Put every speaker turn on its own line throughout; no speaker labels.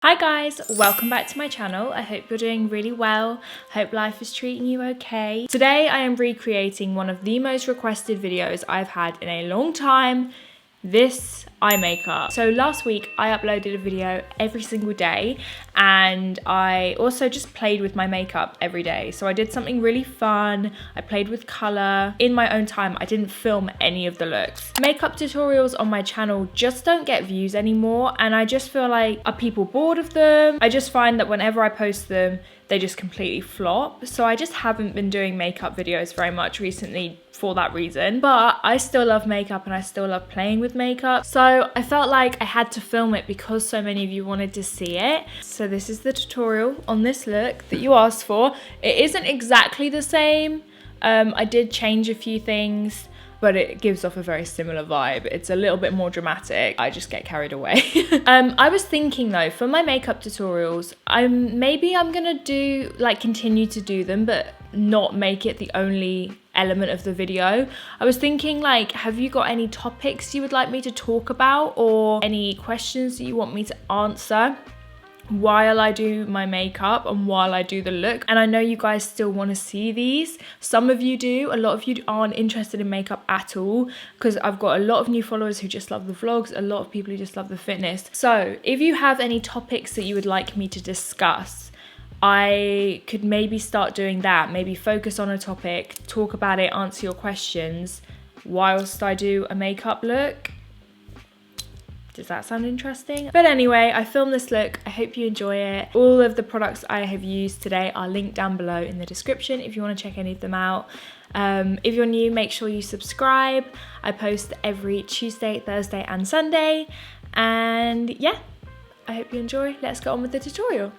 Hi guys, welcome back to my channel. I hope you're doing really well. Hope life is treating you okay. Today I am recreating one of the most requested videos I've had in a long time, this eye makeup. So last week I uploaded a video every single day and I also just played with my makeup every day. So I did something really fun. I played with color in my own time. I didn't film any of the looks. Makeup tutorials on my channel just don't get views anymore and I just feel like, are people bored of them? I just find that whenever I post them, they just completely flop. So I just haven't been doing makeup videos very much recently for that reason, but I still love makeup and I still love playing with makeup. So I felt like I had to film it because so many of you wanted to see it. So this is the tutorial on this look that you asked for. It isn't exactly the same. I did change a few things, but it gives off a very similar vibe. It's a little bit more dramatic. I just get carried away. I was thinking though, for my makeup tutorials, maybe I'm gonna continue to do them, but not make it the only element of the video. I was thinking like, have you got any topics you would like me to talk about or any questions that you want me to answer while I do my makeup and while I do the look? And I know you guys still want to see these. Some of you do, a lot of you aren't interested in makeup at all, because I've got a lot of new followers who just love the vlogs, a lot of people who just love the fitness. So if you have any topics that you would like me to discuss, I could maybe start doing that, maybe focus on a topic, talk about it, answer your questions whilst I do a makeup look. Does that sound interesting? But anyway, I filmed this look. I hope you enjoy it. All of the products I have used today are linked down below in the description if you want to check any of them out. If you're new, make sure you subscribe. I post every Tuesday, Thursday and Sunday. And yeah, I hope you enjoy. Let's get on with the tutorial.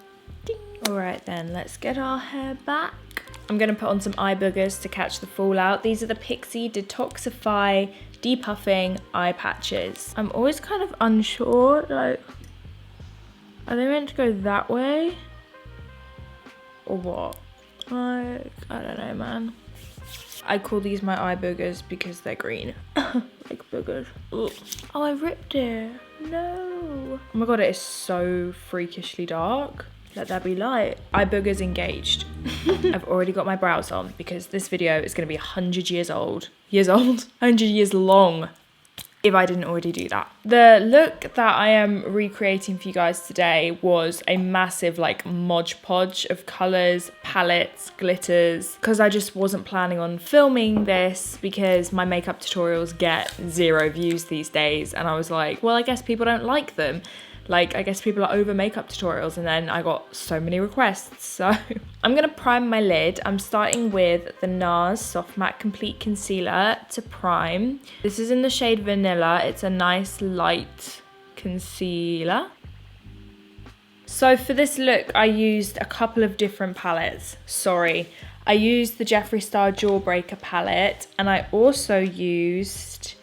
Ding. All right then, let's get our hair back. I'm going to put on some eye boogers to catch the fallout. These are the Pixi Detoxify Depuffing Eye Patches. I'm always kind of unsure, like, are they meant to go that way? Or what? Like, I don't know, man. I call these my eye boogers because they're green. Like boogers. Ugh. Oh, I ripped it. No. Oh my god, it is so freakishly dark. Let that be light. Eye boogers engaged. I've already got my brows on because this video is going to be 100 years old. 100 years long, if I didn't already do that. The look that I am recreating for you guys today was a massive like Mod Podge of colours, palettes, glitters, because I just wasn't planning on filming this because my makeup tutorials get 0 views these days, and I was like, well, I guess people don't like them. Like, I guess people are over makeup tutorials, and then I got so many requests. So I'm gonna prime my lid. I'm starting with the NARS Soft Matte Complete Concealer to prime. This is in the shade Vanilla. It's a nice light concealer. So for this look, I used a couple of different palettes. I used the Jeffree Star Jawbreaker palette, and I also used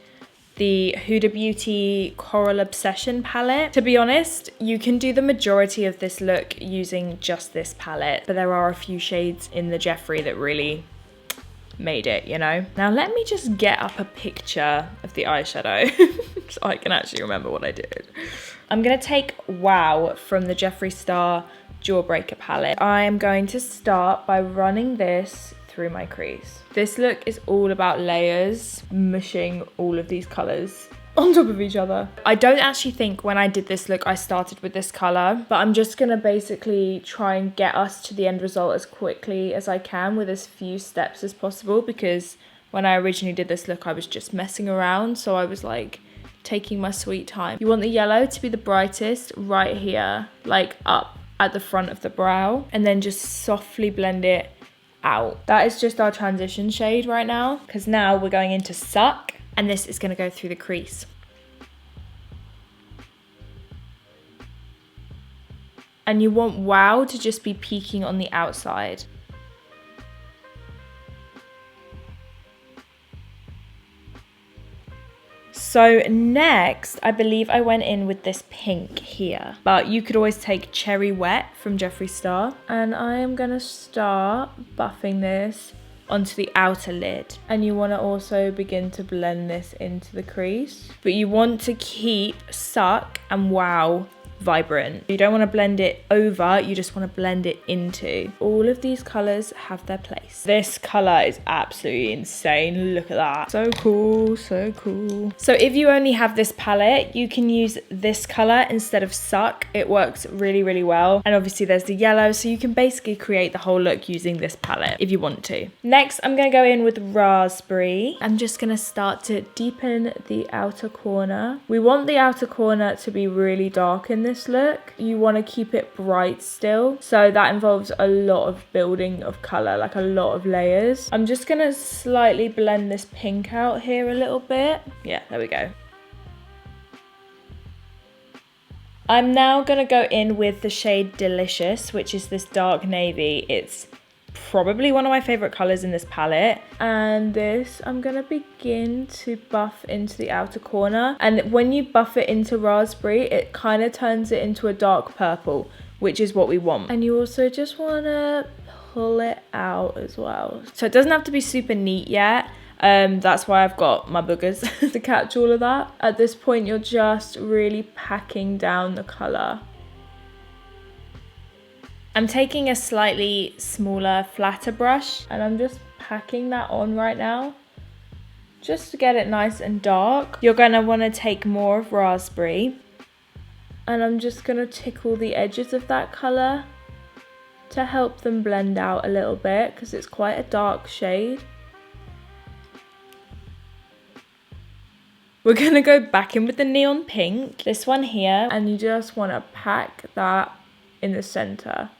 the Huda Beauty Coral Obsession palette. To be honest, you can do the majority of this look using just this palette, but there are a few shades in the Jeffree that really made it, you know? Now let me just get up a picture of the eyeshadow so I can actually remember what I did. I'm gonna take Wow from the Jeffree Star Jawbreaker palette. I am going to start by running this through my crease. This look is all about layers, mushing all of these colours on top of each other. I don't actually think when I did this look I started with this colour, but I'm just gonna basically try and get us to the end result as quickly as I can with as few steps as possible, because when I originally did this look I was just messing around, so I was like taking my sweet time. You want the yellow to be the brightest right here, like up at the front of the brow, and then just softly blend it out. That is just our transition shade right now, because now we're going into Suck, and this is going to go through the crease. And you want Wow to just be peeking on the outside. So next, I believe I went in with this pink here, but you could always take Cherry Wet from Jeffree Star. And I am gonna start buffing this onto the outer lid. And you wanna also begin to blend this into the crease. But you want to keep Suck and Wow vibrant. You don't want to blend it over, you just want to blend it into. All of these colors have their place. This color is absolutely insane. Look at that. So cool, so cool. So if you only have this palette, you can use this color instead of Suck. It works really, really well. And obviously there's the yellow, so you can basically create the whole look using this palette if you want to. Next, I'm gonna go in with Raspberry. I'm just gonna start to deepen the outer corner. We want the outer corner to be really dark in this look. You want to keep it bright still, so that involves a lot of building of color, like a lot of layers. I'm just gonna slightly blend this pink out here a little bit. Yeah, there we go. I'm now gonna go in with the shade Delicious, which is this dark navy. It's probably one of my favorite colors in this palette, and this I'm gonna begin to buff into the outer corner. And when you buff it into Raspberry, it kind of turns it into a dark purple, which is what we want. And you also just want to pull it out as well, so it doesn't have to be super neat yet. That's why I've got my boogers to catch all of that. At this point, you're just really packing down the color. I'm taking a slightly smaller, flatter brush, and I'm just packing that on right now, just to get it nice and dark. You're gonna wanna take more of Raspberry, and I'm just gonna tickle the edges of that color to help them blend out a little bit, because it's quite a dark shade. We're gonna go back in with the neon pink, this one here, and you just wanna pack that in the center.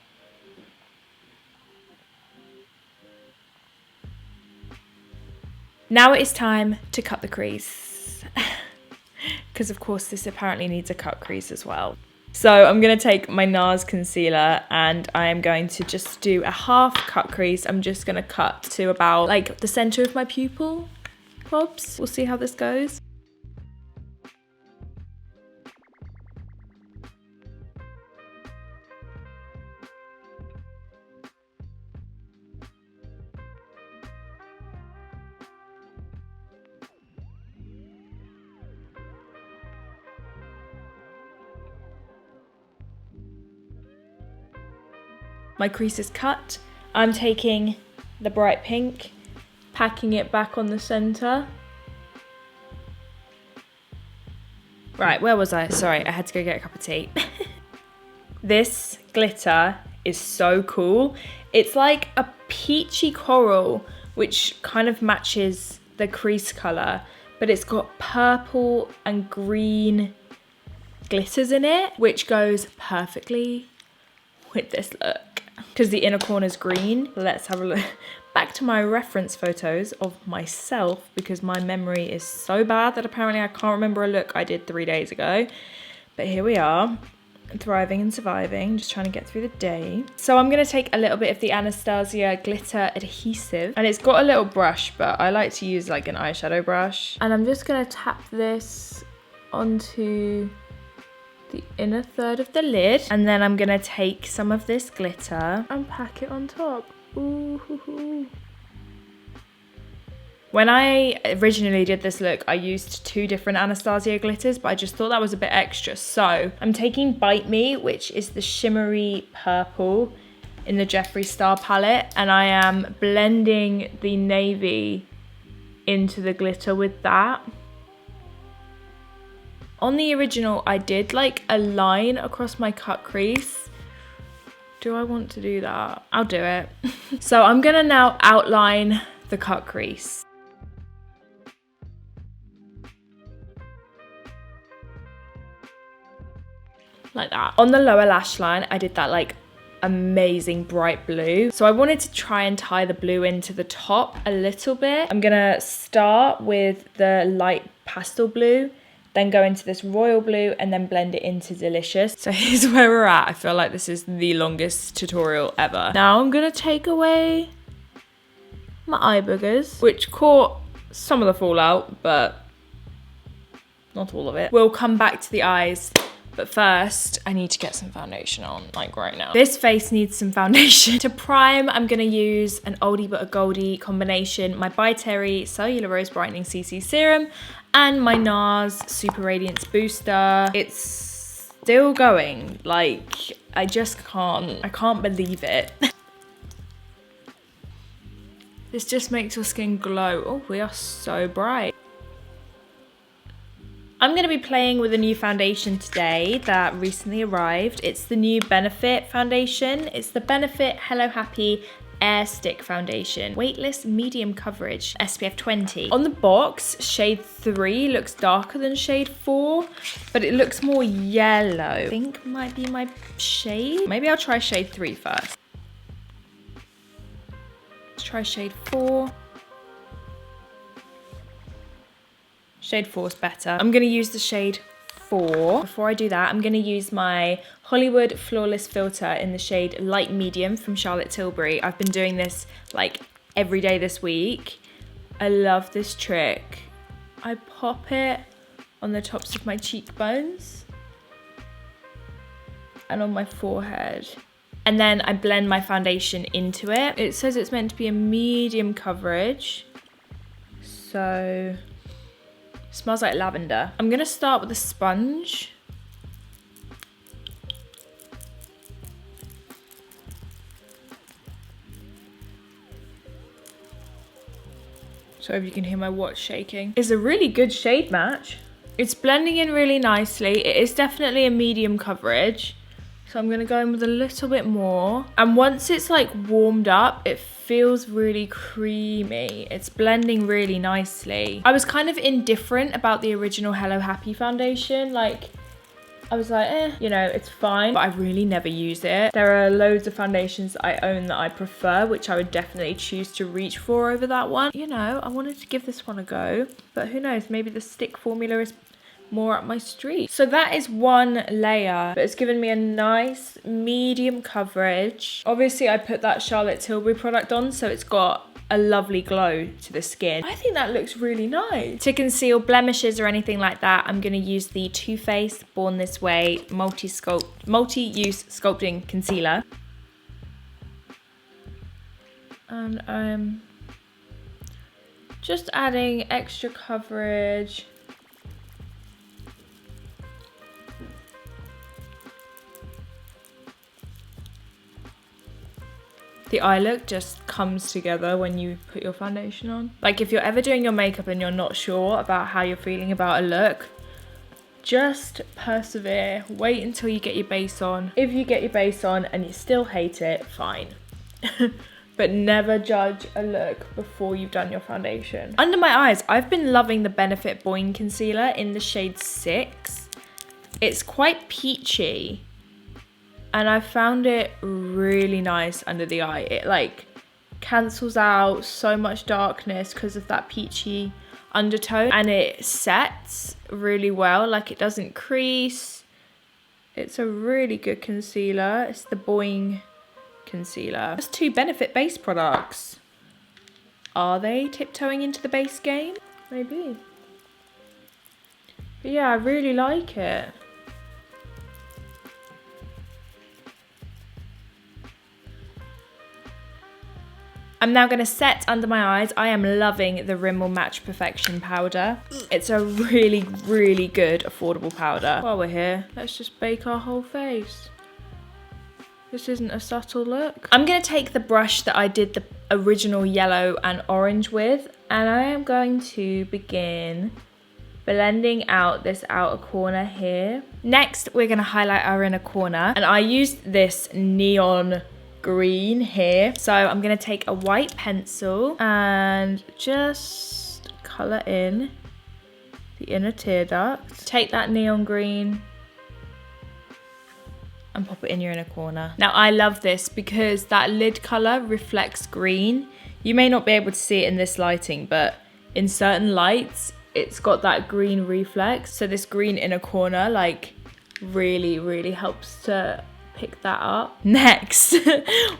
Now it is time to cut the crease, because of course this apparently needs a cut crease as well. So I'm going to take my NARS concealer and I am going to just do a half cut crease. I'm just going to cut to about like the center of my pupil probs. We'll see how this goes. My crease is cut. I'm taking the bright pink, packing it back on the center. Right, where was I? Sorry, I had to go get a cup of tea. This glitter is so cool. It's like a peachy coral, which kind of matches the crease color, but it's got purple and green glitters in it, which goes perfectly with this look. Because the inner corner is green. Let's have a look back to my reference photos of myself, because my memory is so bad that apparently I can't remember a look I did 3 days ago. But here we are, thriving and surviving, just trying to get through the day. So I'm going to take a little bit of the Anastasia glitter adhesive, and it's got a little brush, but I like to use like an eyeshadow brush. And I'm just going to tap this onto the inner third of the lid, and then I'm gonna take some of this glitter and pack it on top. Ooh, hoo, hoo. When I originally did this look, I used 2 different Anastasia glitters, but I just thought that was a bit extra. So I'm taking Bite Me, which is the shimmery purple in the Jeffree Star palette, and I am blending the navy into the glitter with that. On the original, I did like a line across my cut crease. Do I want to do that? I'll do it. So I'm gonna now outline the cut crease. Like that. On the lower lash line, I did that like amazing bright blue. So I wanted to try and tie the blue into the top a little bit. I'm gonna start with the light pastel blue, then go into this royal blue and then blend it into Delicious. So here's where we're at. I feel like this is the longest tutorial ever. Now I'm gonna take away my eye boogers, which caught some of the fallout, but not all of it. We'll come back to the eyes, but first I need to get some foundation on, like right now. This face needs some foundation. To prime, I'm gonna use an oldie but a goldie combination, my By Terry Cellular Rose Brightening CC Serum and my NARS Super Radiance Booster. It's still going. Like, I just can't. I can't believe it. This just makes your skin glow. Oh, we are so bright. I'm going to be playing with a new foundation today that recently arrived. It's the new Benefit foundation. It's the Benefit Hello Happy Air Stick Foundation. Weightless medium coverage, SPF 20. On the box, shade 3 looks darker than shade 4, but it looks more yellow. I think might be my shade. Maybe I'll try shade 3 first. Let's try shade 4. Shade 4 is better. I'm going to use the shade 4. Before I do that, I'm going to use my Hollywood Flawless Filter in the shade Light Medium from Charlotte Tilbury. I've been doing this like every day this week. I love this trick. I pop it on the tops of my cheekbones and on my forehead. And then I blend my foundation into it. It says it's meant to be a medium coverage. So... smells like lavender. I'm gonna start with a sponge. Sorry if you can hear my watch shaking. It's a really good shade match. It's blending in really nicely. It is definitely a medium coverage. So I'm gonna go in with a little bit more. And once it's like warmed up, it feels really creamy. It's blending really nicely. I was kind of indifferent about the original Hello Happy foundation. Like, I was like, you know, it's fine, but I really never use it. There are loads of foundations I own that I prefer, which I would definitely choose to reach for over that one. You know, I wanted to give this one a go, but who knows, maybe the stick formula is more up my street. So that is one layer, but it's given me a nice medium coverage. Obviously I put that Charlotte Tilbury product on, so it's got a lovely glow to the skin. I think that looks really nice. To conceal blemishes or anything like that, I'm going to use the Too Faced Born This Way multi-use sculpting concealer. And I'm just adding extra coverage. The eye look just comes together when you put your foundation on. Like, if you're ever doing your makeup and you're not sure about how you're feeling about a look, just persevere. Wait until you get your base on. If you get your base on and you still hate it, fine. But never judge a look before you've done your foundation. Under my eyes, I've been loving the Benefit Boing Concealer in the shade 6. It's quite peachy. And I found it really nice under the eye. It like cancels out so much darkness because of that peachy undertone. And it sets really well, like it doesn't crease. It's a really good concealer. It's the Boing Concealer. That's 2 Benefit base products. Are they tiptoeing into the base game? Maybe. But yeah, I really like it. I'm now going to set under my eyes. I am loving the Rimmel Match Perfection powder. It's a really, really good affordable powder. While we're here, let's just bake our whole face. This isn't a subtle look. I'm going to take the brush that I did the original yellow and orange with, and I am going to begin blending out this outer corner here. Next, we're going to highlight our inner corner, and I used this neon green here. So I'm going to take a white pencil and just colour in the inner tear duct. Take that neon green and pop it in your inner corner. Now I love this because that lid colour reflects green. You may not be able to see it in this lighting, but in certain lights it's got that green reflex. So this green inner corner like really, really helps to pick that up. Next,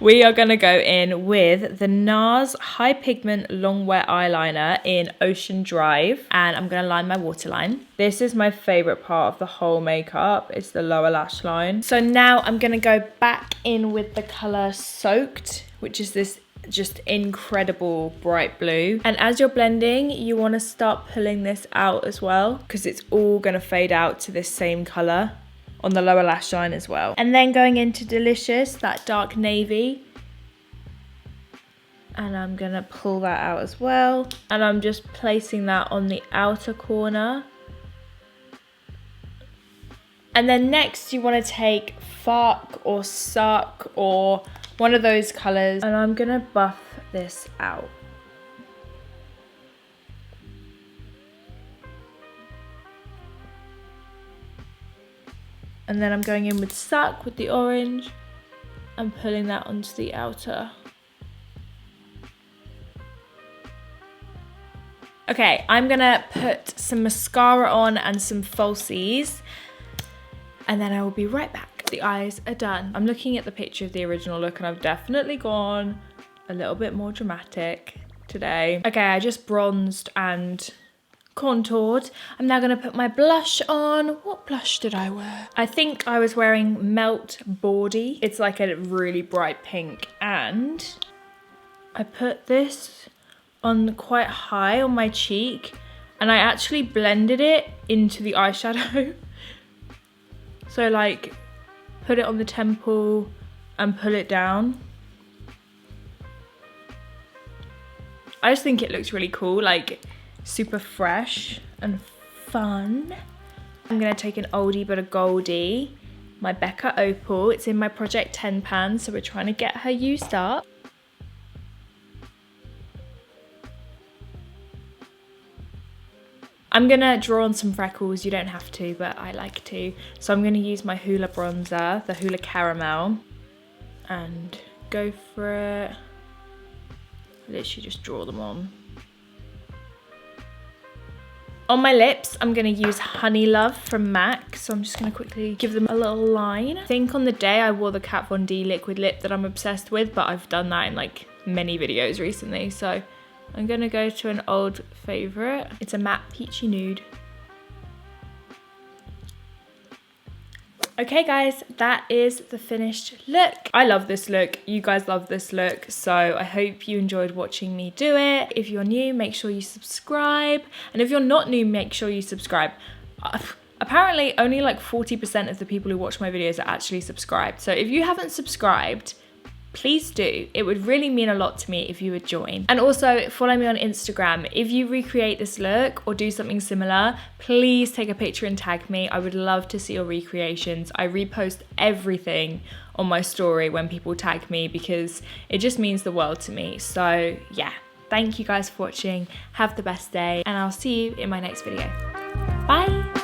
we are going to go in with the NARS High Pigment Long Wear Eyeliner in Ocean Drive, and I'm going to line my waterline. This is my favourite part of the whole makeup. It's the lower lash line. So now I'm going to go back in with the colour Soaked, which is this just incredible bright blue. And as you're blending, you want to start pulling this out as well, because it's all going to fade out to this same colour. on the lower lash line as well. And then going into Delicious, that dark navy. And I'm gonna pull that out as well. And I'm just placing that on the outer corner. And then next you wanna take Fark or Suck or one of those colors. And I'm gonna buff this out. And then I'm going in with Suck with the orange and pulling that onto the outer. Okay, I'm gonna put some mascara on and some falsies, and then I will be right back. The eyes are done. I'm looking at the picture of the original look and I've definitely gone a little bit more dramatic today. Okay, I just bronzed and contoured. I'm now gonna put my blush on. What blush did I wear? I think I was wearing Melt Bawdy. It's like a really bright pink, and I put this on quite high on my cheek, and I actually blended it into the eyeshadow. So like put it on the temple and pull it down. I just think it looks really cool, like super fresh and fun. I'm gonna take an oldie but a goldie, my Becca Opal. It's in my Project 10 pan, so we're trying to get her used up. I'm gonna draw on some freckles. You don't have to, but I like to. So I'm gonna use my Hoola bronzer, the Hoola Caramel, and go for it. Literally just draw them on. On my lips, I'm gonna use Honey Love from MAC. So I'm just gonna quickly give them a little line. I think on the day I wore the Kat Von D liquid lip that I'm obsessed with, but I've done that in like many videos recently. So I'm gonna go to an old favorite. It's a matte peachy nude. Okay guys, that is the finished look. I love this look, you guys love this look, so I hope you enjoyed watching me do it. If you're new, make sure you subscribe. And if you're not new, make sure you subscribe. Apparently only like 40% of the people who watch my videos are actually subscribed. So if you haven't subscribed, please do. It would really mean a lot to me if you would join. And also follow me on Instagram. If you recreate this look or do something similar, please take a picture and tag me. I would love to see your recreations. I repost everything on my story when people tag me because it just means the world to me. So yeah, thank you guys for watching. Have the best day and I'll see you in my next video. Bye.